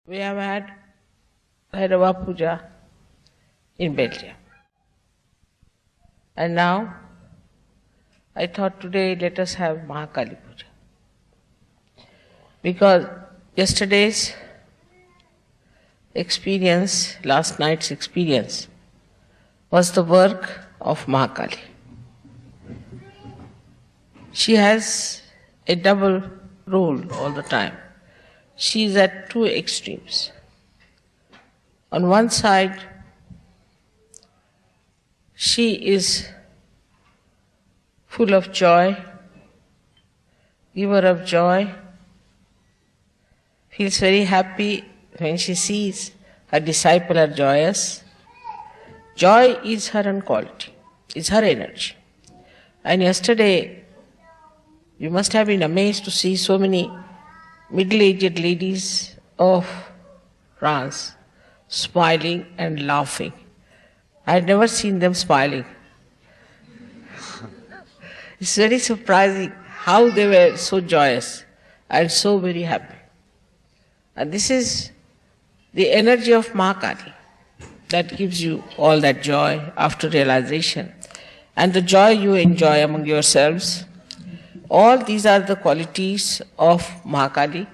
We have had Bhairava Puja in Belgium. And now, I thought today let us have Mahakali Puja. Because yesterday's experience, last night's experience, was the work of Mahakali. She has a double role all the time. She is at two extremes. On one side, she is full of joy, giver of joy, feels very happy when she sees her disciple are joyous. Joy is her own quality, is her energy. And yesterday, you must have been amazed to see so many middle-aged ladies of France smiling and laughing. I had never seen them smiling. It's very surprising how they were so joyous and so very happy. And this is the energy of Mahakali that gives you all that joy after realization. And the joy you enjoy among yourselves. All these are the qualities of Mahakali.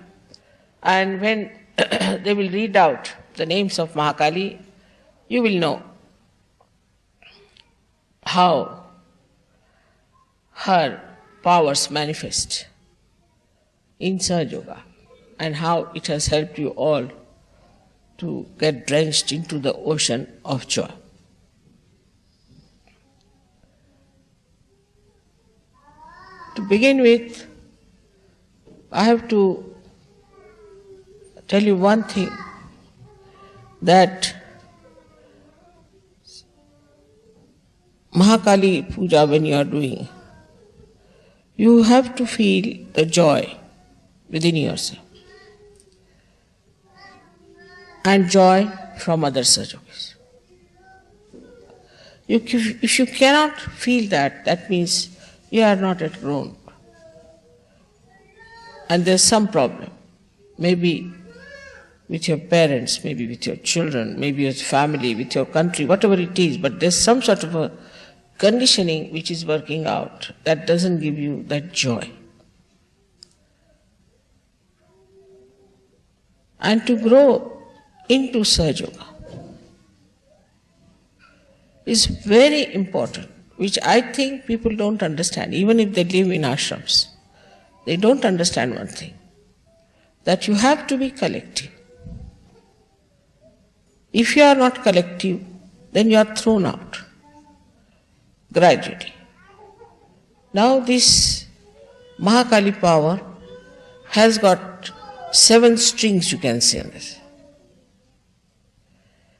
And when they will read out the names of Mahakali, you will know how her powers manifest in Sahaja Yoga and how it has helped you all to get drenched into the ocean of joy. To begin with, I have to tell you one thing, that Mahakali Puja when you are doing, you have to feel the joy within yourself and joy from other Sahaja Yogis. If you cannot feel that, that means you are not yet grown. And there's some problem. Maybe with your parents, maybe with your children, maybe with family, with your country, whatever it is, but there's some sort of a conditioning which is working out that doesn't give you that joy. And to grow into Sahaja Yoga is very important, which I think people don't understand, even if they live in ashrams. They don't understand one thing, that you have to be collective. If you are not collective, then you are thrown out gradually. Now this Mahakali power has got 7 strings, you can say this.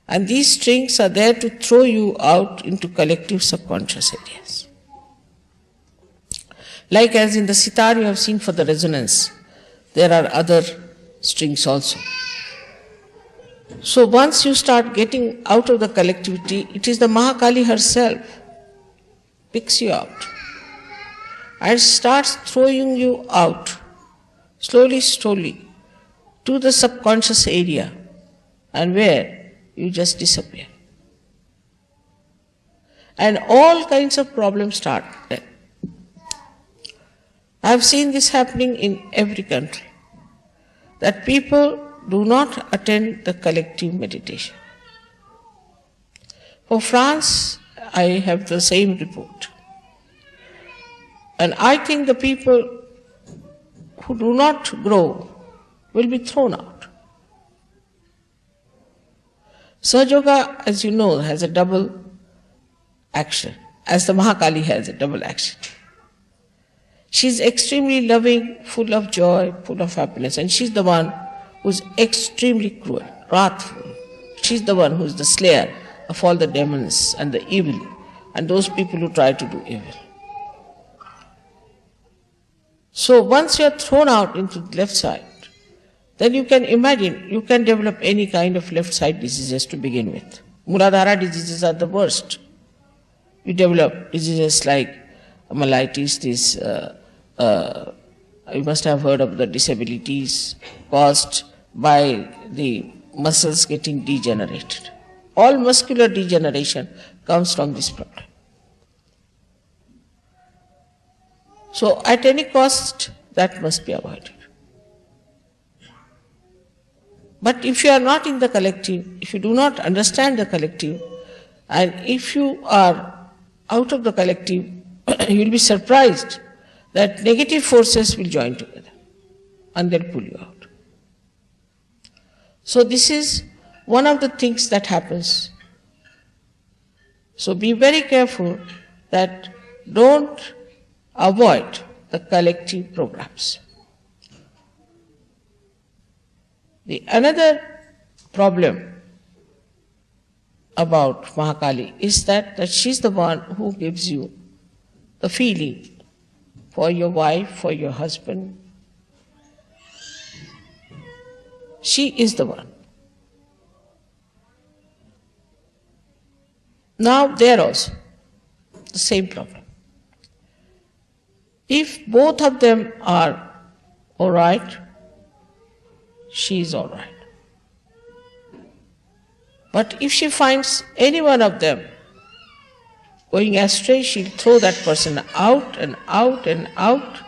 And these strings are there to throw you out into collective subconscious areas. Like as in the sitar you have seen for the resonance, there are other strings also. So once you start getting out of the collectivity, it is the Mahakali herself picks you out and starts throwing you out slowly, slowly to the subconscious area, and where you just disappear. And all kinds of problems start there. I have seen this happening in every country, that people do not attend the collective meditation. For France, I have the same report. And I think the people who do not grow will be thrown out. Sahaja Yoga, as you know, has a double action, as the Mahakali has a double action. She is extremely loving, full of joy, full of happiness, and she is the one who is extremely cruel, wrathful. She is the one who is the slayer of all the demons and the evil and those people who try to do evil. So once you are thrown out into the left side, then you can imagine, you can develop any kind of left side diseases to begin with. Muladhara diseases are the worst. You develop diseases like myelitis, you must have heard of the disabilities caused by the muscles getting degenerated. All muscular degeneration comes from this problem. So at any cost, that must be avoided. But if you are not in the collective, if you do not understand the collective, and if you are out of the collective, you will be surprised that negative forces will join together and they'll pull you out. So this is one of the things that happens. So be very careful that don't avoid the collective programs. The another problem about Mahakali is that she's the one who gives you the feeling for your wife, for your husband. She is the one. Now there also, the same problem. If both of them are all right, she is all right. But if she finds any one of them going astray, she'll throw that person out and out and out.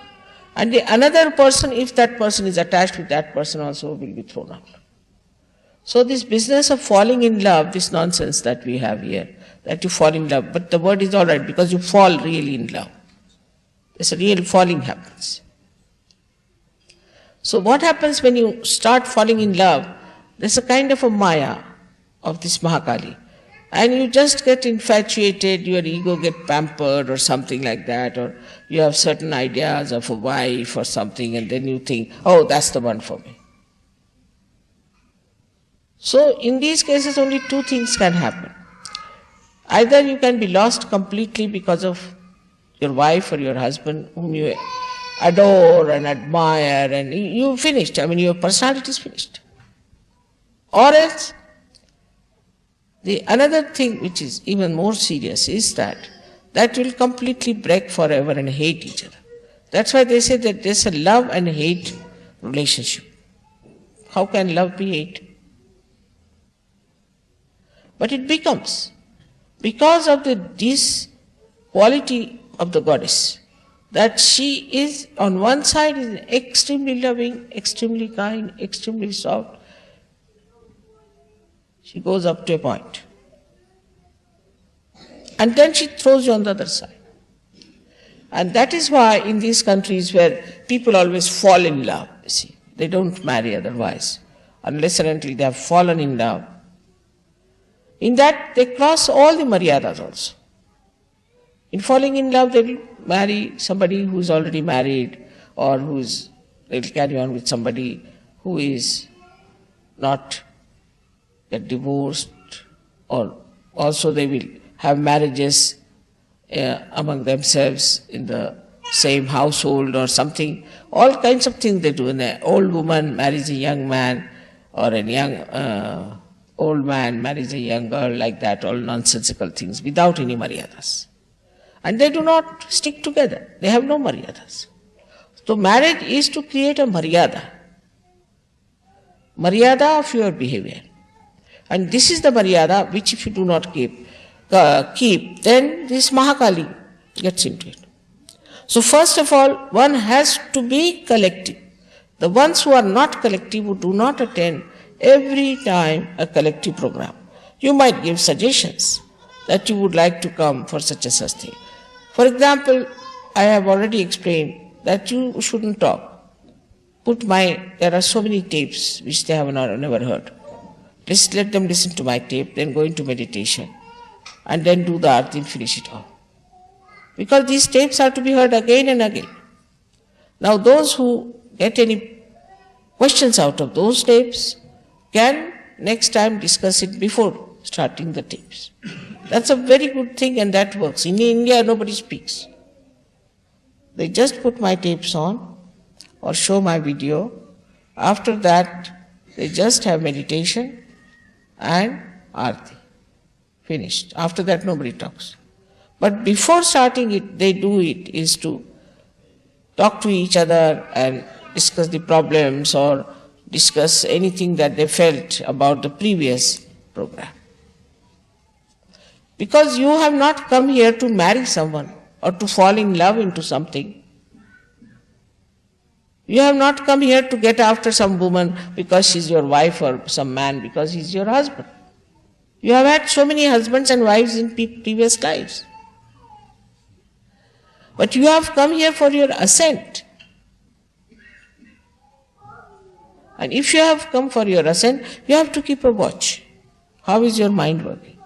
And the another person, if that person is attached with that person also, will be thrown out. So this business of falling in love, this nonsense that we have here, that you fall in love, but the word is all right because you fall really in love. There's a real falling happens. So what happens when you start falling in love? There's a kind of a maya of this Mahakali. And you just get infatuated, your ego get pampered or something like that, or you have certain ideas of a wife or something, and then you think, oh, that's the one for me. So in these cases only two things can happen. Either you can be lost completely because of your wife or your husband whom you adore and admire, and you finished, your personality is finished. Or else, the another thing which is even more serious is that will completely break forever and hate each other. That's why they say that there's a love and hate relationship. How can love be hate? But it becomes because of this quality of the goddess, that she is on one side is extremely loving, extremely kind, extremely soft. She goes up to a point. And then she throws you on the other side. And that is why in these countries where people always fall in love, you see, they don't marry otherwise, unless and until they have fallen in love. In that they cross all the maryadas also. In falling in love, they will marry somebody who is already married, or they will carry on with somebody who is not get divorced, or also they will have marriages among themselves in the same household or something. All kinds of things they do. An old woman marries a young man, or a young old man marries a young girl, like that, all nonsensical things without any maryadas. And they do not stick together. They have no maryadas. So marriage is to create a maryada of your behavior. And this is the maryada which if you do not keep, then this Mahakali gets into it. So first of all, one has to be collective. The ones who are not collective, who do not attend every time a collective program, you might give suggestions that you would like to come for such and such thing. For example, I have already explained that you shouldn't talk. There are so many tapes which they have never heard. Just let them listen to my tape, then go into meditation, and then do the arti and finish it off. Because these tapes are to be heard again and again. Now those who get any questions out of those tapes can next time discuss it before starting the tapes. That's a very good thing, and that works. In India, nobody speaks. They just put my tapes on or show my video. After that, they just have meditation and arti. Finished. After that, nobody talks. But before starting it, they do it is to talk to each other and discuss the problems, or discuss anything that they felt about the previous program. Because you have not come here to marry someone or to fall in love into something. You have not come here to get after some woman because she's your wife or some man because he's your husband. You have had so many husbands and wives in previous lives. But you have come here for your ascent. And if you have come for your ascent, you have to keep a watch. How is your mind working?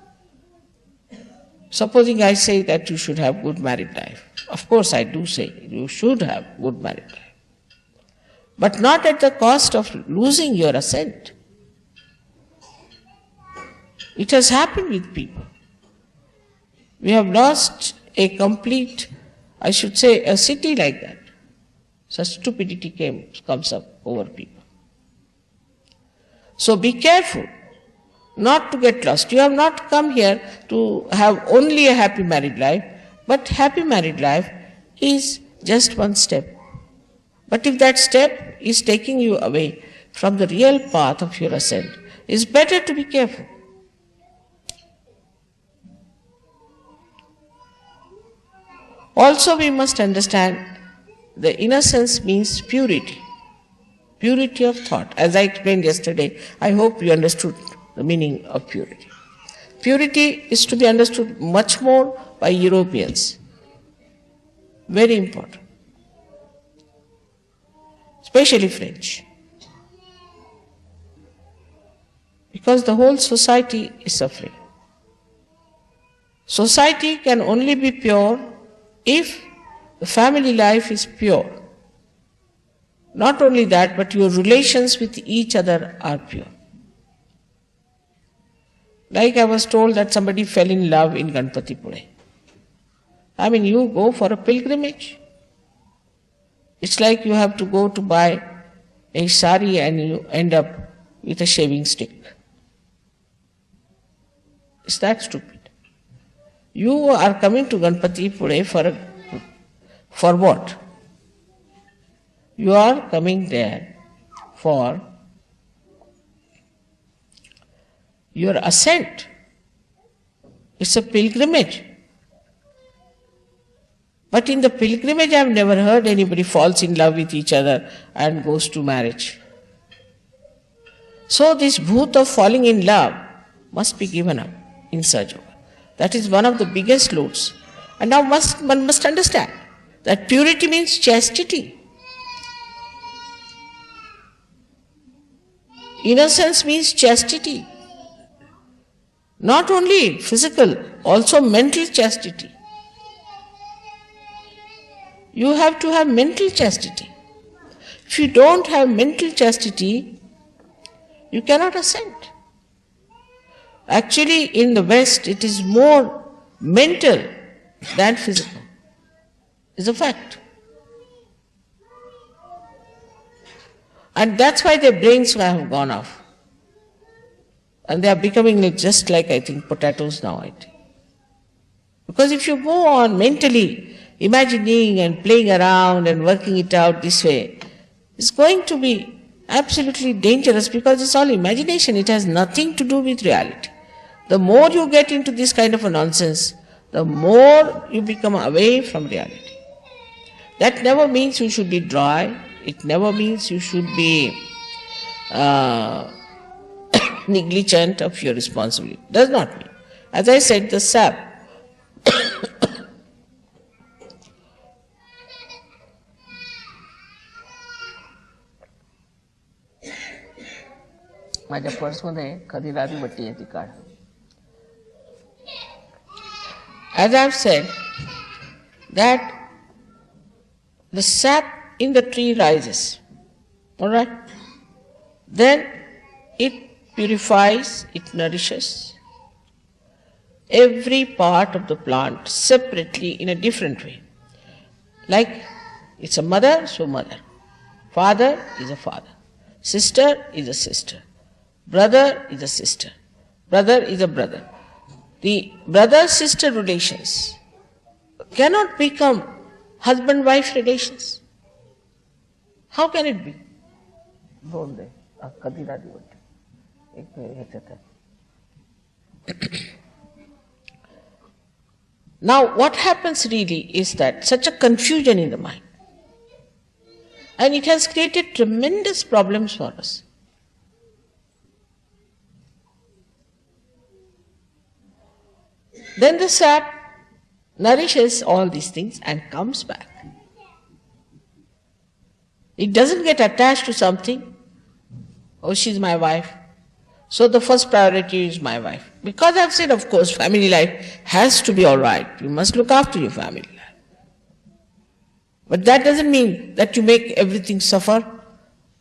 Supposing I say that you should have good married life. Of course I do say you should have good married life. But not at the cost of losing your ascent. It has happened with people. We have lost a complete, I should say, a city like that. Such stupidity comes up over people. So be careful not to get lost. You have not come here to have only a happy married life, but happy married life is just one step. But if that step is taking you away from the real path of your ascent, it's better to be careful. Also, we must understand the innocence means purity. Purity of thought. As I explained yesterday, I hope you understood the meaning of purity. Purity is to be understood much more by Europeans. Very important. Especially French. Because the whole society is suffering. Society can only be pure if the family life is pure. Not only that, but your relations with each other are pure. Like I was told that somebody fell in love in Ganpatipure. I mean, you go for a pilgrimage. It's like you have to go to buy a sari and you end up with a shaving stick. Is that stupid? You are coming to Ganpatipure for what? You are coming there for your ascent. It's a pilgrimage. But in the pilgrimage, I have never heard anybody falls in love with each other and goes to marriage. So this bhoot of falling in love must be given up in Sahaja Yoga. That is one of the biggest loads. And now one must understand that purity means chastity. Innocence means chastity. Not only physical, also mental chastity. You have to have mental chastity. If you don't have mental chastity, you cannot ascend. Actually, in the West, it is more mental than physical. It's a fact. And that's why their brains have gone off. And they are becoming just like, I think, potatoes now, I think. Because if you go on mentally imagining and playing around and working it out this way, it's going to be absolutely dangerous because it's all imagination. It has nothing to do with reality. The more you get into this kind of a nonsense, the more you become away from reality. That never means you should be dry. It never means you should be negligent of your responsibility. Does not mean. As I said, the sap माझ्या पर्समध्ये खदिराची बट्टी आहे ती काढ. As I have said, that the sap in the tree rises, all right? Then it purifies, it nourishes every part of the plant separately in a different way. Like it's a mother, so mother. Father is a father. Sister is a sister. Brother is a sister. Brother is a brother. The brother-sister relations cannot become husband-wife relations. How can it be? कधी राधी बोलते एक ह्याच्यात आहे. Now what happens really is that such a confusion in the mind, and it has created tremendous problems for us. Then the sap nourishes all these things and comes back. It doesn't get attached to something. Oh, she's my wife, so the first priority is my wife. Because I've said, of course, family life has to be all right. You must look after your family life. But that doesn't mean that you make everything suffer.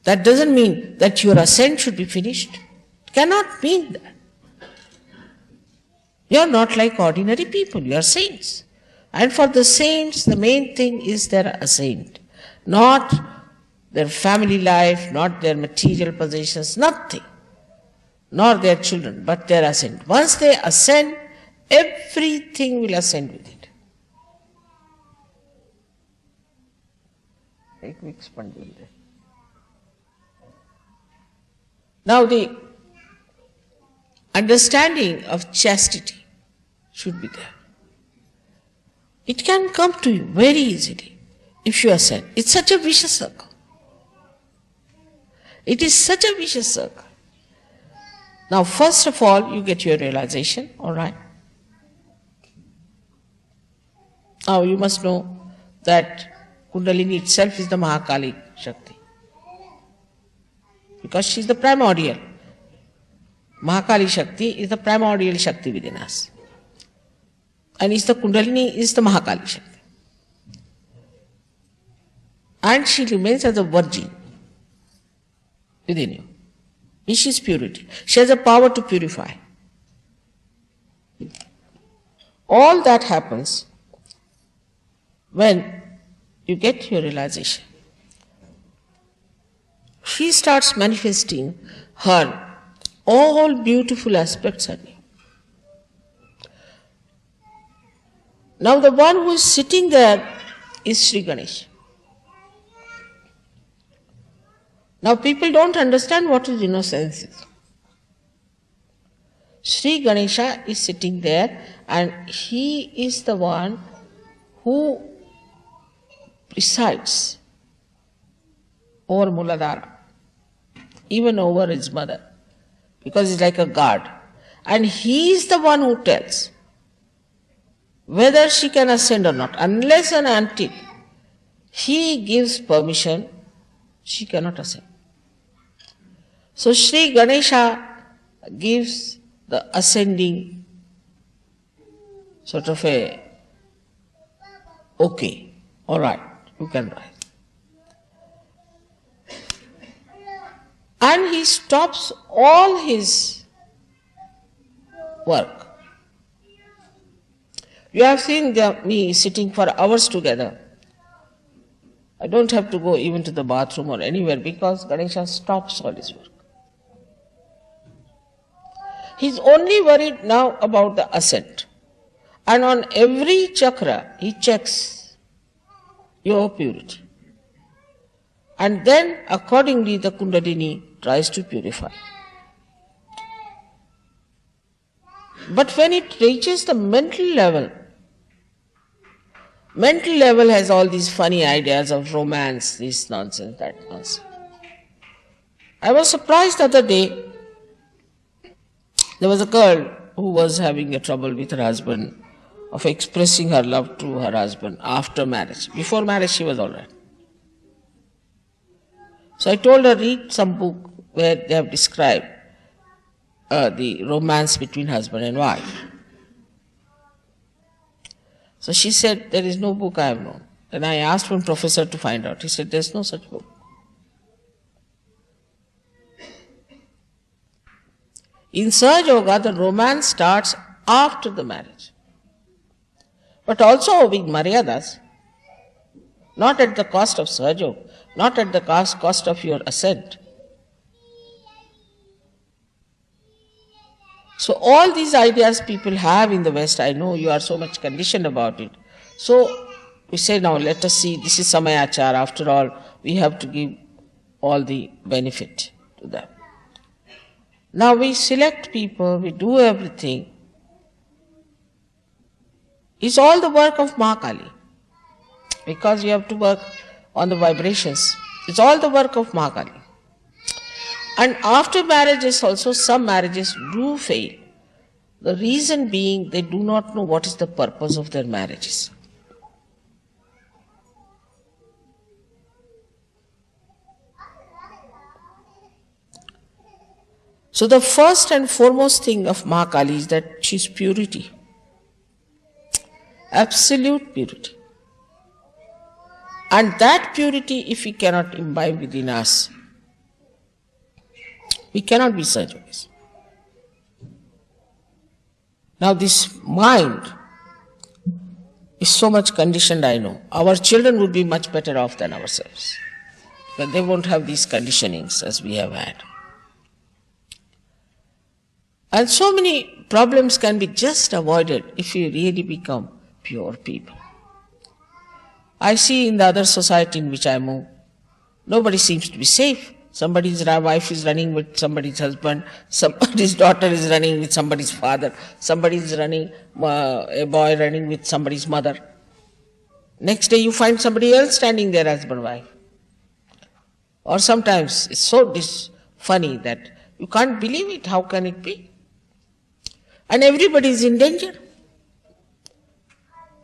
That doesn't mean that your ascent should be finished. It cannot mean that. You are not like ordinary people, you are saints. And for the saints, the main thing is their ascent. Not their family life, not their material possessions, nothing. Nor their children, but their ascent. Once they ascend, everything will ascend with it. Now the understanding of chastity should be there. It can come to you very easily if you ascend. It's such a vicious circle. It is such a vicious circle. Now, first of all, you get your realization, all right. Now, you must know that Kundalini itself is the Mahakali Shakti. Because she is the primordial. Mahakali Shakti is the primordial Shakti within us. And the Kundalini is the Mahakali Shakti. And she remains as a virgin within you. She is purity. She has a power to purify. All that happens when you get your realization. She starts manifesting her all beautiful aspects in you. Now the one who is sitting there is Sri Ganesha. Now people don't understand what is innocence is. Sri Ganesha is sitting there and he is the one who presides over Muladhara, even over his mother, because he's like a guard. And he is the one who tells whether she can ascend or not. Unless and until he gives permission, she cannot ascend. So Sri Ganesha gives the ascending sort of a okay, all right, you can rise. And he stops all his work. You have seen me sitting for hours together. I don't have to go even to the bathroom or anywhere because Ganesha stops all his work. He's only worried now about the ascent. And on every chakra, he checks your purity. And then, accordingly, the Kundalini tries to purify. But when it reaches the mental level has all these funny ideas of romance, this nonsense, that nonsense. I was surprised the other day. There was a girl who was having a trouble with her husband of expressing her love to her husband after marriage. Before marriage she was all right. So I told her, read some book where they have described the romance between husband and wife. So she said, there is no book I have known. Then I asked one professor to find out. He said, there is no such book. In Sahaja Yoga, the romance starts after the marriage. But also with Maryadas, not at the cost of Sahaja Yoga, not at the cost of your ascent. So all these ideas people have in the West, I know you are so much conditioned about it. So we say, now let us see, this is Samayachar, after all, we have to give all the benefit. to them. Now we select people, we do everything. It's all the work of Mahakali. Because you have to work on the vibrations. It's all the work of Mahakali. And after marriages also, some marriages do fail. The reason being they do not know what is the purpose of their marriages. So the first and foremost thing of Mahakali is that she is purity. Absolute purity. And that purity, if we cannot imbibe within us, we cannot be service. Now this mind is so much conditioned, I know. Our children would be much better off than ourselves. But they won't have these conditionings as we have had. And so many problems can be just avoided if we really become pure people. I see in the other society in which I move, nobody seems to be safe. Somebody's wife is running with somebody's husband, somebody's daughter is running with somebody's father, somebody's running, a boy running with somebody's mother. Next day you find somebody else standing there, husband, wife. Or sometimes it's so funny that you can't believe it, how can it be? And everybody is in danger.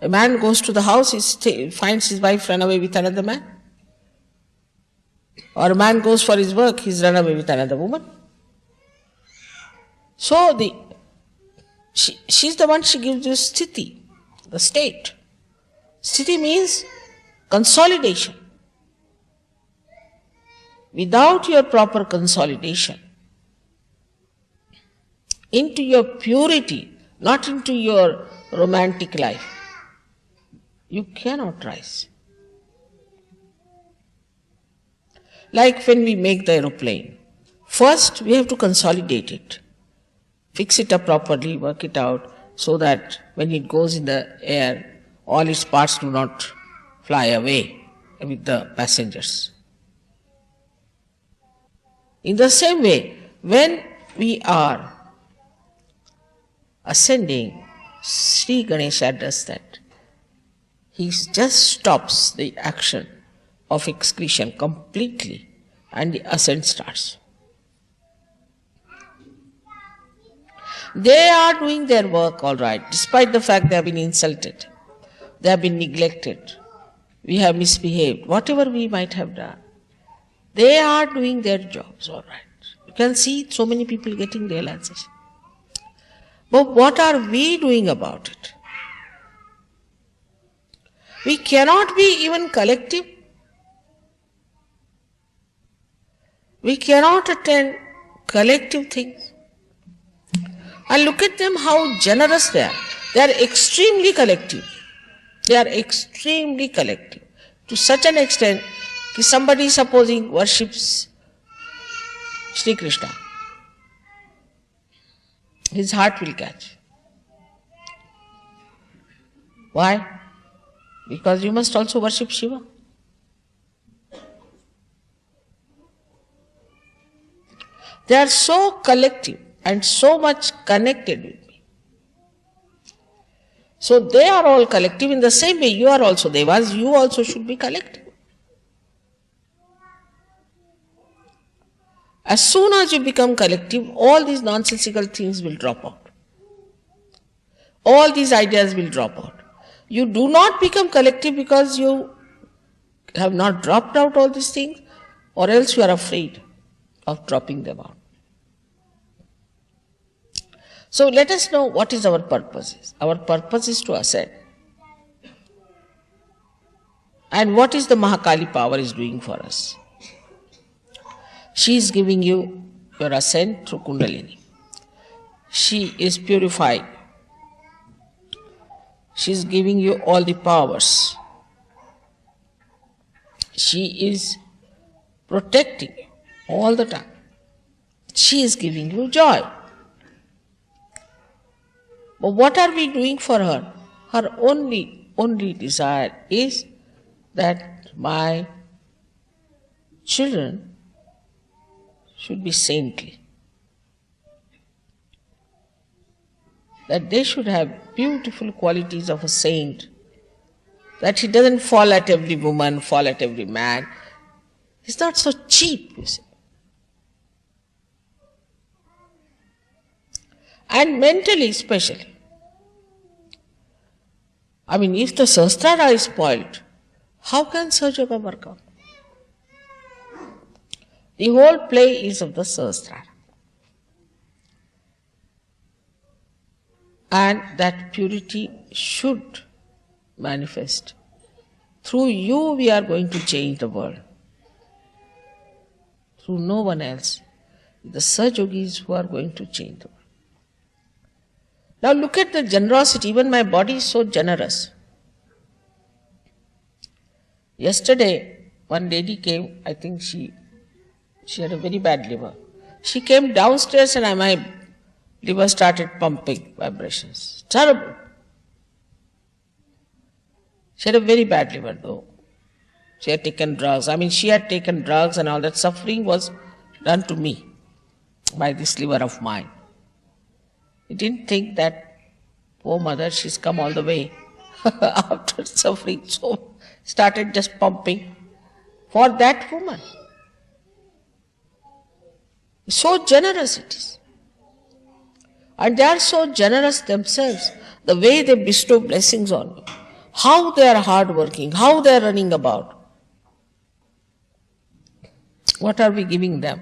A man goes to the house, he finds his wife run away with another man. Or a man goes for his work, he's run away with another woman. So she's the one, she gives you sthiti, the state. Sthiti means consolidation. Without your proper consolidation into your purity, not into your romantic life, you cannot rise. Like when we make the aeroplane, first we have to consolidate it, fix it up properly, work it out so that when it goes in the air, all its parts do not fly away with the passengers. In the same way, when we are ascending, Sri Ganesha does that. He just stops the action of excretion completely and the ascent starts. They are doing their work all right, despite the fact they have been insulted, they have been neglected, we have misbehaved, whatever we might have done. They are doing their jobs all right. You can see so many people getting realization. But what are we doing about it? We cannot be even collective. We cannot attend collective things. And look at them, how generous they are. They are extremely collective. They are extremely collective. To such an extent that somebody supposing worships Sri Krishna, his heart will catch. Why? Because you must also worship Shiva. They are so collective and so much connected with me. So they are all collective in the same way you are also Devas, you also should be collective. As soon as you become collective, all these nonsensical things will drop out. All these ideas will drop out. You do not become collective because you have not dropped out all these things, or else you are afraid of dropping them out. So let us know what is our purpose. Our purpose is to ascend. And what is the Mahakali power is doing for us? She is giving you your ascent through Kundalini. She is purifying. She is giving you all the powers. She is protecting you all the time. She is giving you joy. But what are we doing for her? Her only desire is that my children should be saintly. That they should have beautiful qualities of a saint. That he doesn't fall at every woman, fall at every man. He's not so cheap, you see. And mentally especially. I mean, if the Sahasrara is spoiled, how can Sahaja Yoga work out? The whole play is of the Sahasrara. And that purity should manifest. Through you we are going to change the world. Through no one else. The Sahajogis who are going to change the world. Now look at the generosity. Even my body is so generous. Yesterday, one lady came, I think she had a very bad liver. She came downstairs and my liver started pumping vibrations. Terrible. She had a very bad liver though. She had taken drugs. I mean, she had taken drugs and all that. Suffering was done to me by this liver of mine. He didn't think that, poor mother, she's come all the way after suffering. So started just pumping for that woman. So generous it is. And they are so generous themselves, the way they bestow blessings on you, how they are hardworking, how they are running about. What are we giving them?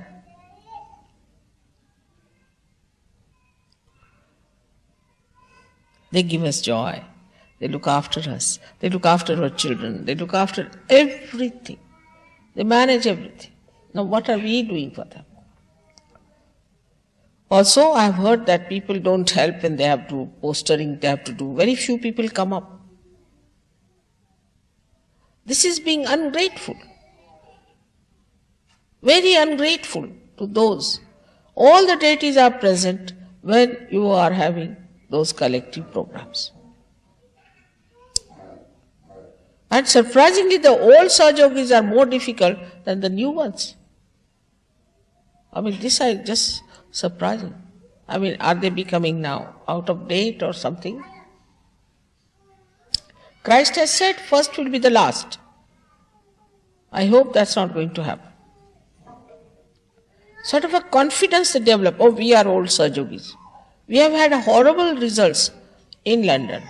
They give us joy. They look after us. They look after our children. They look after everything. They manage everything. Now what are we doing for them? Also, I have heard that people don't help when they have to postering, they have to do. Very few people come up. This is being ungrateful. Very ungrateful to those. All the deities are present when you are having those collective programs. And surprisingly, the old Sahajogis are more difficult than the new ones. I mean, this is just surprising. I mean, are they becoming now out of date or something? Christ has said, first will be the last. I hope that's not going to happen. Sort of a confidence they develop. Oh, we are old Sahajogis. We have had horrible results in London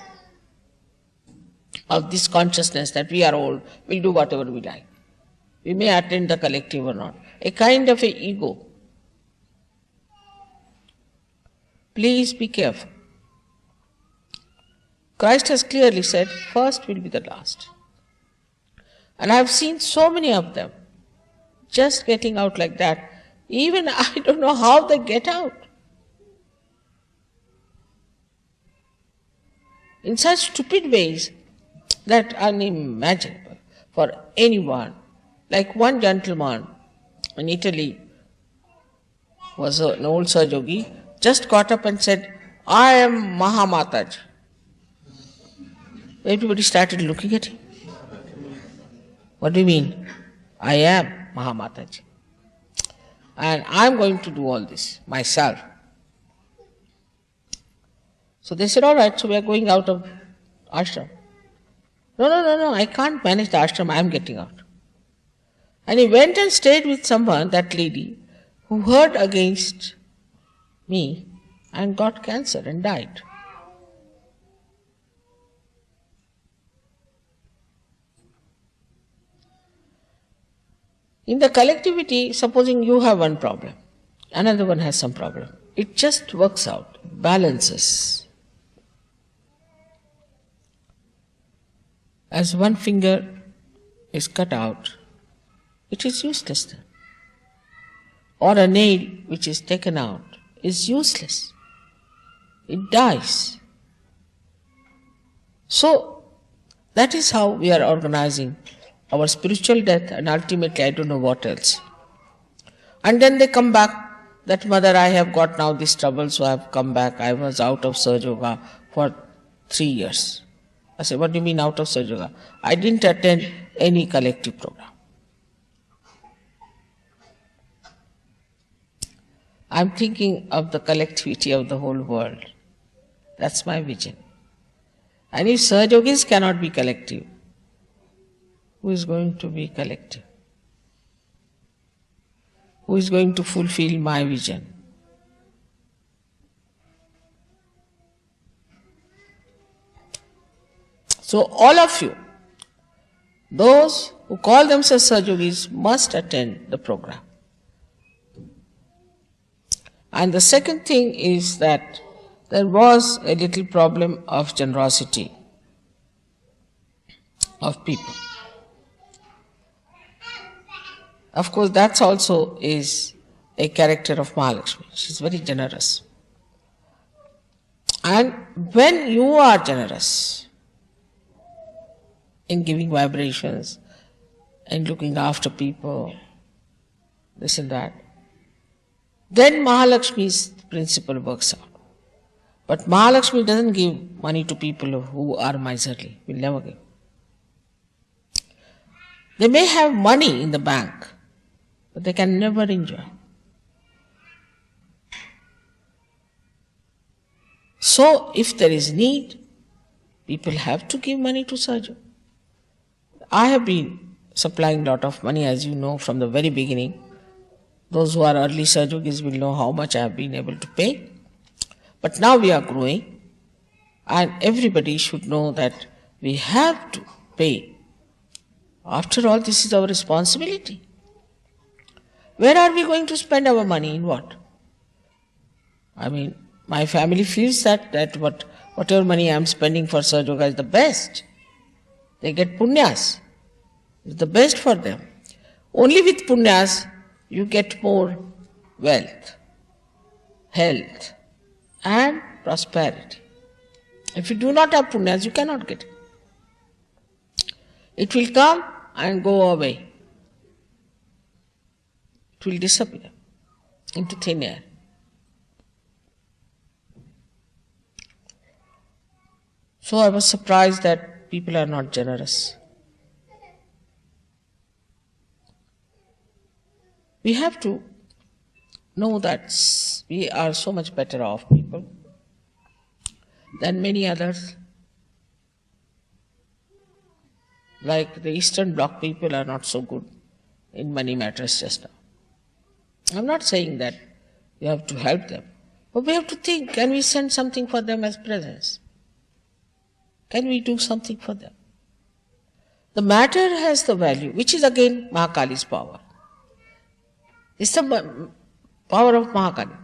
of this consciousness that we are old, we'll do whatever we like. We may attend the collective or not. A kind of a ego. Please be careful. Christ has clearly said, first will be the last. And I have seen so many of them just getting out like that. Even I don't know how they get out. In such stupid ways that are unimaginable for anyone. Like one gentleman in Italy was an old Sahajogi, just got up and said, I am Mahamataji. Everybody started looking at him. What do you mean? I am Mahamataji. And I am going to do all this myself. So they said, all right, so we are going out of ashram. No, I can't manage the ashram, I am getting out. And he went and stayed with someone, that lady, who heard against me and got cancer and died. In the collectivity, supposing you have one problem, another one has some problem. It just works out, balances. As one finger is cut out, it is useless then. Or a nail which is taken out is useless. It dies. So, that is how we are organizing our spiritual death and ultimately I don't know what else. And then they come back, that mother, I have got now this trouble, so I have come back. I was out of Sahaja Yoga for 3 years. I said, what do you mean out of Sahaja Yoga? I didn't attend any collective program. I'm thinking of the collectivity of the whole world. That's my vision. And if Sahajogis cannot be collective, who is going to be collective? Who is going to fulfill my vision? So all of you, those who call themselves Sahajogis, must attend the program. And the second thing is that there was a little problem of generosity of people. Of course, that also is a character of Mahalakshmi. She is very generous. And when you are generous in giving vibrations and looking after people, this and that, then Mahalakshmi's principle works out. But Mahalakshmi doesn't give money to people who are miserly, will never give. They may have money in the bank, but they can never enjoy. So, if there is need, people have to give money to Sahaja. I have been supplying a lot of money, as you know, from the very beginning. Those who are early Sahajogis will know how much I have been able to pay. But now we are growing, and everybody should know that we have to pay. After all, this is our responsibility. Where are we going to spend our money? In what? I mean, my family feels that whatever money I am spending for Sahajoga is the best. They get punyas. It's the best for them. Only with punyas you get more wealth, health, and prosperity. If you do not have punyas, you cannot get it. It will come and go away. It will disappear into thin air. So I was surprised that people are not generous. We have to know that we are so much better off people than many others. Like the Eastern Bloc people are not so good in money matters just now. I'm not saying that we have to help them, but we have to think, can we send something for them as presents? Can we do something for them? The matter has the value, which is again Mahakali's power. It's the power of Mahakali.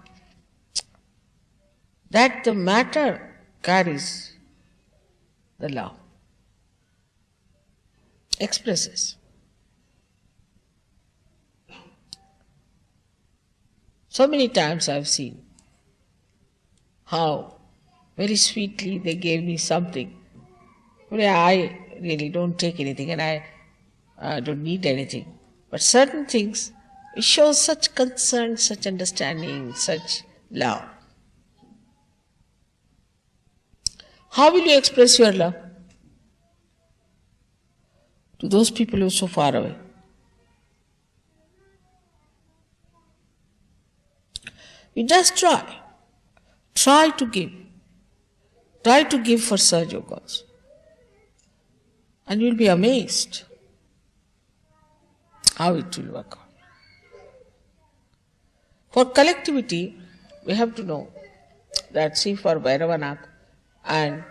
That the matter carries the love, expresses. So many times I've seen how very sweetly they gave me something. I really don't take anything and I don't need anything. But certain things, it shows such concern, such understanding, such love. How will you express your love to those people who are so far away? You just try. Try to give. Try to give for Sahajogas. And you'll be amazed how it will work out. For collectivity, we have to know that, see, for Bhairavanath and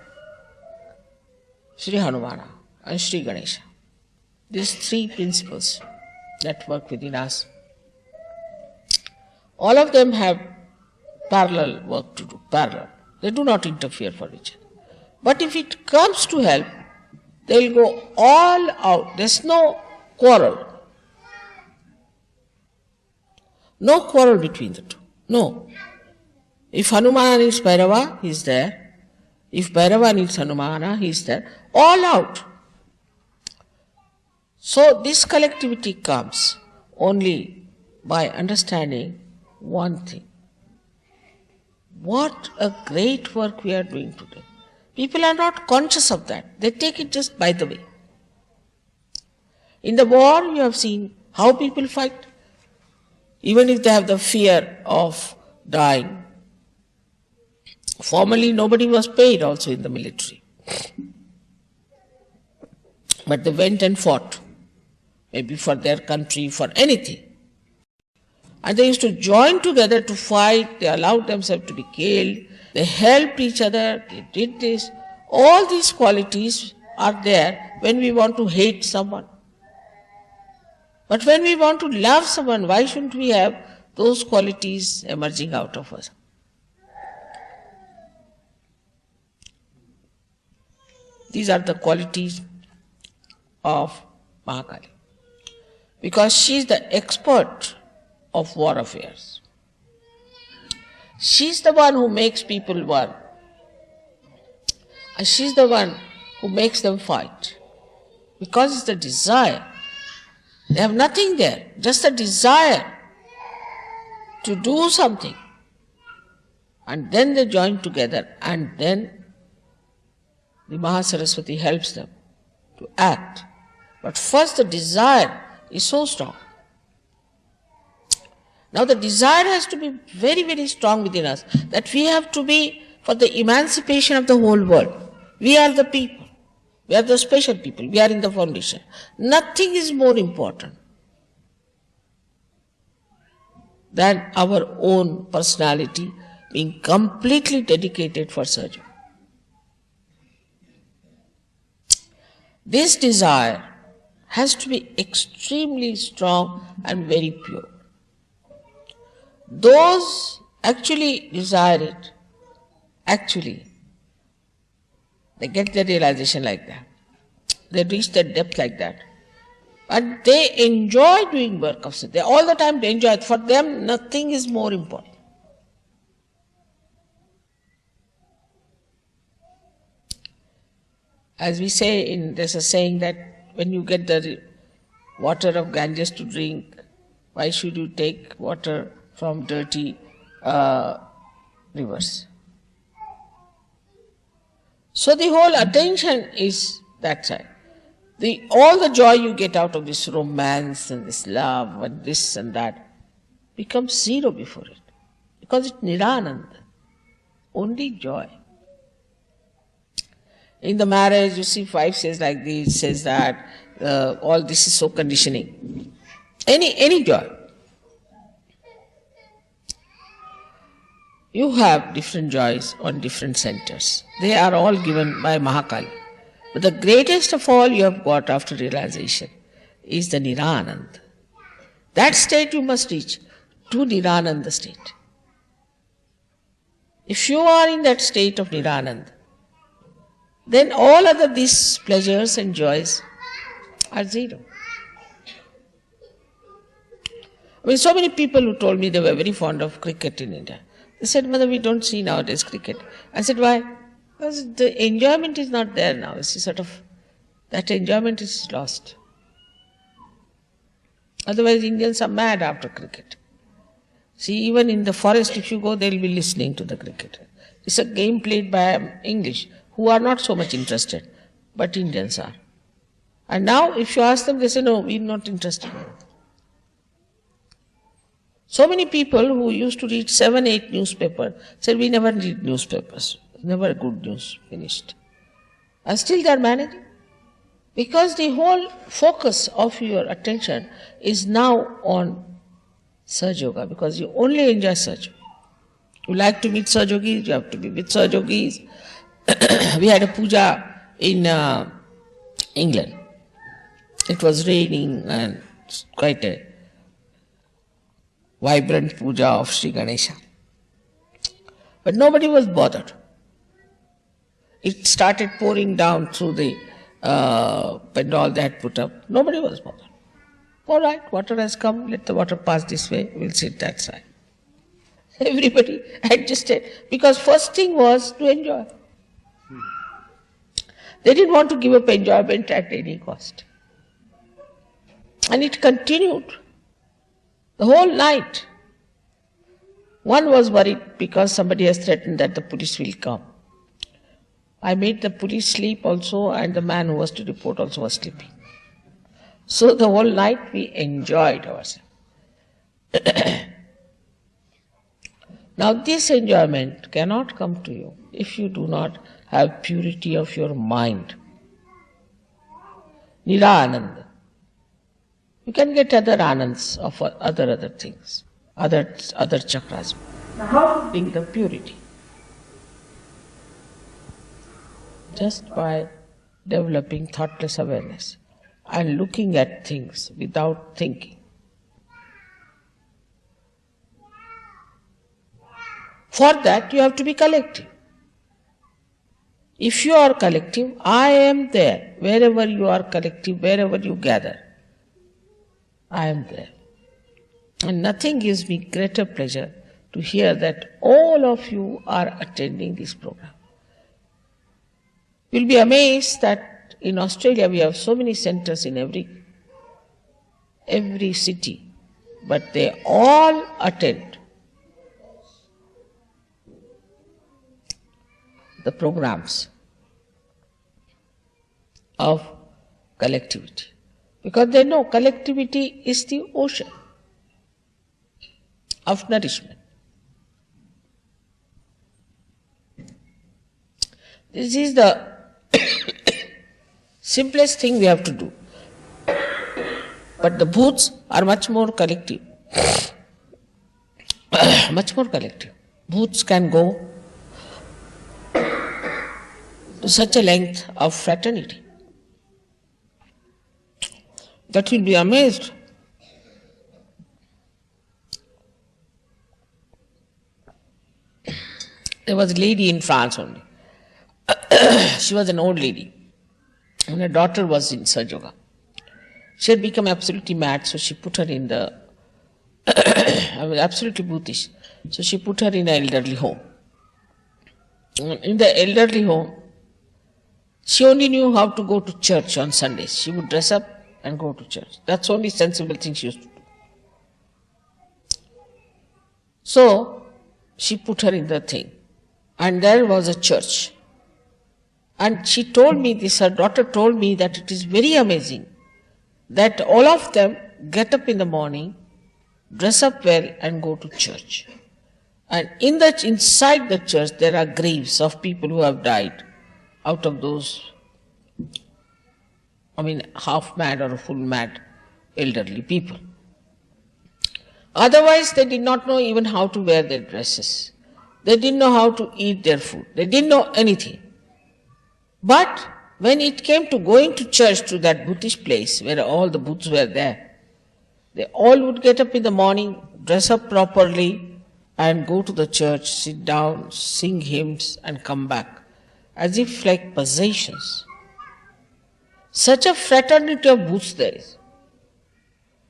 Sri Hanumana and Sri Ganesha, these three principles that work within us, all of them have parallel work to do, parallel. They do not interfere for each other. But if it comes to help, they will go all out. There's no quarrel. No quarrel between the two. No. If Hanumana needs Bhairava, he is there. If Bhairava needs Hanumana, he is there. All out. So this collectivity comes only by understanding one thing. What a great work we are doing today. People are not conscious of that. They take it just by the way. In the war, you have seen how people fight. Even if they have the fear of dying. Formerly, nobody was paid also in the military. But they went and fought, maybe for their country, for anything. And they used to join together to fight, they allowed themselves to be killed, they helped each other, they did this. All these qualities are there when we want to hate someone. But when we want to love someone, why shouldn't we have those qualities emerging out of us? These are the qualities of Mahakali. Because she is the expert of war affairs. She is the one who makes people one. And she is the one who makes them fight. Because it's the desire. They have nothing there, just a desire to do something. And then they join together, and then the Mahasaraswati helps them to act. But first the desire is so strong. Now the desire has to be very, very strong within us, that we have to be for the emancipation of the whole world. We are the people. We are the special people. We are in the foundation. Nothing is more important than our own personality being completely dedicated for Sahaja. This desire has to be extremely strong and very pure. Those actually desire it, actually, they get their realization like that. They reach their depth like that. And they enjoy doing work of Siddhi. All the time they enjoy it. For them, nothing is more important. As we say, there's a saying that when you get the water of Ganges to drink, why should you take water from dirty rivers? So the whole attention is that side. All the joy you get out of this romance and this love and this and that becomes zero before it. Because it's Nirananda, only joy. In the marriage, you see, wife says like this, says that, all this is so conditioning. Any joy. You have different joys on different centers. They are all given by Mahakali. But the greatest of all you have got after realization is the Nirananda. That state you must reach, to Nirananda state. If you are in that state of Nirananda, then all other these pleasures and joys are zero. I mean, so many people who told me they were very fond of cricket in India. They said, Mother, we don't see nowadays cricket. I said, why? Because the enjoyment is not there now. It's sort of, that enjoyment is lost. Otherwise, Indians are mad after cricket. See, even in the forest, if you go, they'll be listening to the cricket. It's a game played by English, who are not so much interested, but Indians are. And now, if you ask them, they say, no, we're not interested. So many people who used to read 7, 8 newspapers said, we never read newspapers. Never good news, finished. And still they are managing. Because the whole focus of your attention is now on Sahaja Yoga, because you only enjoy Sahaja. You like to meet Sahajogis, you have to be with Sahajogis. We had a puja in England. It was raining and quite a vibrant puja of Sri Ganesha. But nobody was bothered. It started pouring down through the pandal they had put up. Nobody was bothered. All right, water has come, let the water pass this way, we'll sit that side. Everybody adjusted, because first thing was to enjoy. They didn't want to give up enjoyment at any cost. And it continued the whole night. One was worried because somebody has threatened that the police will come. I made the police sleep also, and the man who was to report also was sleeping. So the whole night we enjoyed ourselves. Now this enjoyment cannot come to you if you do not have purity of your mind. Nira-ananda. You can get other anands of other things, other chakras. Now how to bring the purity? Just by developing thoughtless awareness and looking at things without thinking. For that you have to be collective. If you are collective, I am there. Wherever you are collective, wherever you gather, I am there. And nothing gives me greater pleasure to hear that all of you are attending this program. You'll be amazed that in Australia we have so many centers in every city, but they all attend the programs of collectivity. Because they know collectivity is the ocean of nourishment. This is the simplest thing we have to do. But the booths are much more collective. Much more collective. Booths can go to such a length of fraternity that you'll be amazed. There was a lady in France only. She was an old lady, and her daughter was in Sahaja Yoga. She had become absolutely mad, so she put her in the I was absolutely Buddhist, so she put her in an elderly home. In the elderly home, she only knew how to go to church on Sundays. She would dress up and go to church. That's the only sensible thing she used to do. So, she put her in the thing. And there was a church. And she told me this, her daughter told me that it is very amazing that all of them get up in the morning, dress up well and go to church. And inside the church there are graves of people who have died out of those, half mad or full mad elderly people. Otherwise they did not know even how to wear their dresses. They didn't know how to eat their food. They didn't know anything. But when it came to going to church, to that Buddhist place where all the Buddhas were there, they all would get up in the morning, dress up properly and go to the church, sit down, sing hymns and come back, as if like possessions. Such a fraternity of Buddhas there is.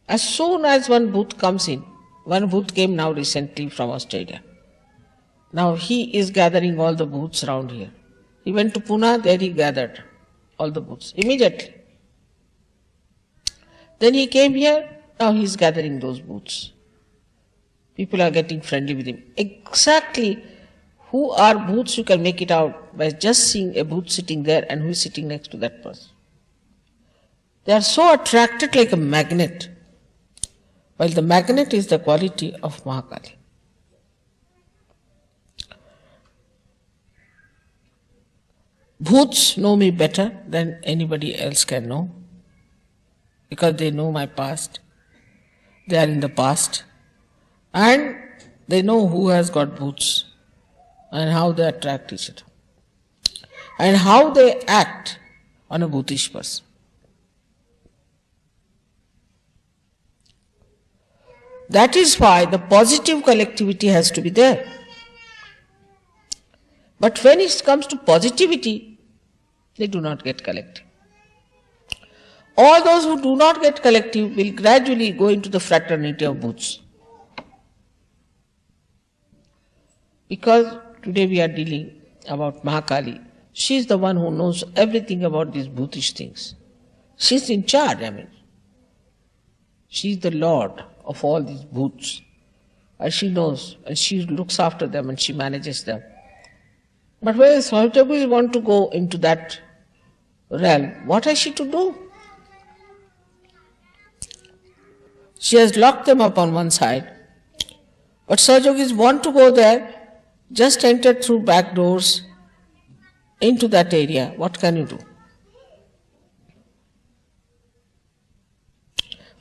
As soon as one Buddha comes in, one Buddha came now recently from Australia. Now he is gathering all the Buddhas around here. He went to Pune, there he gathered all the Buddhas immediately. Then he came here, now he is gathering those Buddhas. People are getting friendly with him. Exactly who are Buddhas you can make it out by just seeing a Buddha sitting there and who is sitting next to that person. They are so attracted like a magnet, while the magnet is the quality of Mahakali. Bhoots know me better than anybody else can know, because they know my past. They are in the past, and they know who has got bhoots and how they attract each other and how they act on a bhutish person. That is why the positive collectivity has to be there. But when it comes to positivity, they do not get collective. All those who do not get collective will gradually go into the fraternity of Buddhas. Because today we are dealing about Mahakali. She is the one who knows everything about these Buddhist things. She is in charge, She is the Lord of all these Buddhas. And she knows, and she looks after them and she manages them. But when Sahaja want to go into that realm, what has she to do? She has locked them up on one side But Sahajogis want to go there, just enter through back doors into that area. What can you do?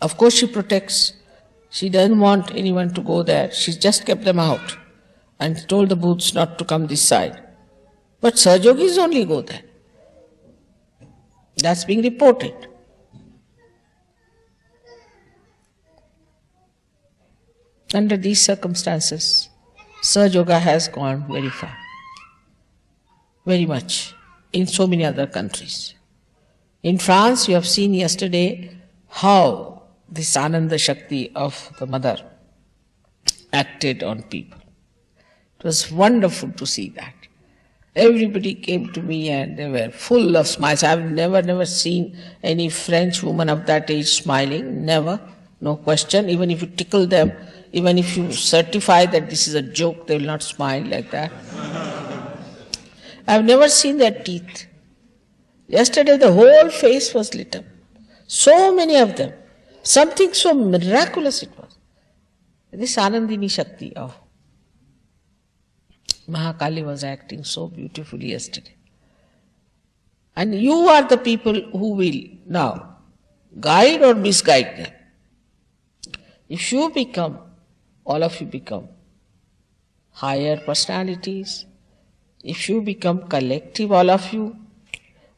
Of course she protects. She doesn't want anyone to go there. She just kept them out and told the booths not to come this side. But Sahajogis only go there. That's being reported. Under these circumstances, Sahaja has gone very far, very much, in so many other countries. In France, you have seen yesterday how this Ananda Shakti of the mother acted on people. It was wonderful to see that. Everybody came to me and they were full of smiles. I've never seen any French woman of that age smiling, never, no question. Even if you tickle them, even if you certify that this is a joke, they will not smile like that. I've never seen their teeth. Yesterday the whole face was lit up. So many of them. Something so miraculous it was. This Anandini Shakti of Mahakali was acting so beautifully yesterday. And you are the people who will now guide or misguide them. If you become, all of you become higher personalities, if you become collective, all of you,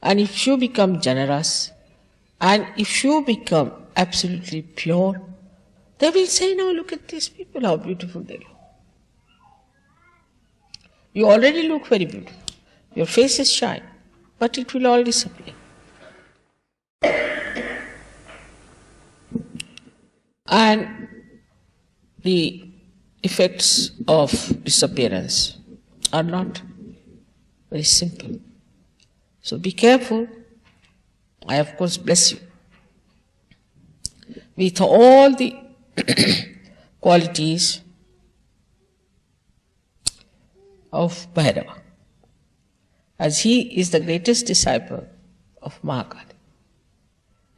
and if you become generous, and if you become absolutely pure, they will say, now look at these people, how beautiful they look. You already look very beautiful. Your face is shine, but it will all disappear. And the effects of disappearance are not very simple. So be careful. I of course bless you with all the qualities of Bhairava, as he is the greatest disciple of Mahakali.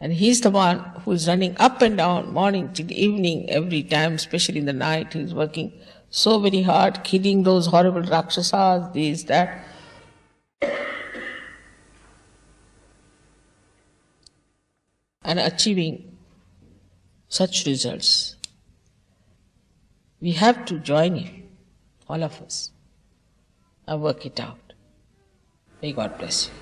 And he is the one who is running up and down morning till evening every time, especially in the night. He is working so very hard, killing those horrible Rakshasas, this, that. And achieving such results. We have to join him, all of us, and work it out. May God bless you.